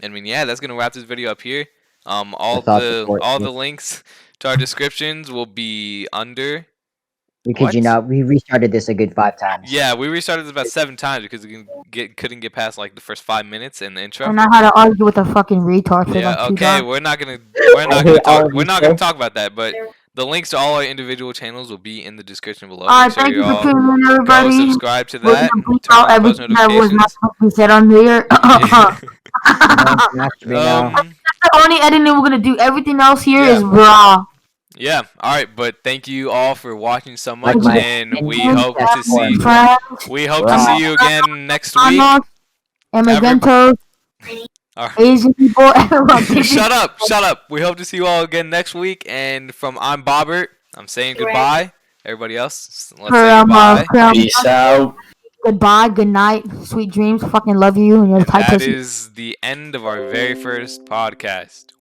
And that's going to wrap this video up here. All the links to our descriptions will be under We kid you What? not. We restarted this a good 5 times. Yeah, we restarted this about 7 times because we couldn't get past like the first 5 minutes in the intro. And I had to argue with a fucking retard for Yeah, like 2 okay, times. we're not gonna I hate all of we're you, not gonna sir. talk about that, but the links to all our individual channels will be in the description below. Alright, Make sure thank you you for all tuning in, go everybody. subscribe to We're that gonna and bleep turn out on post everything that was not notifications. supposed to be said on here. Masturbate now. The only editing we're gonna do. Everything else here Yeah. is raw. Yeah, alright, but thank you all for watching so Like much my and we opinion hope to platform. see Friends, Raw. you again next week. Manos, Emergentos, Alright. Asian people, everyone. Shut up. We hope to see you all again next week. And from I'm Bobbert, I'm saying goodbye. Everybody else, let's say goodbye. Peace out. Goodbye, good night, sweet dreams. Fucking love you and your And tight that pussy. is the end of our very first podcast.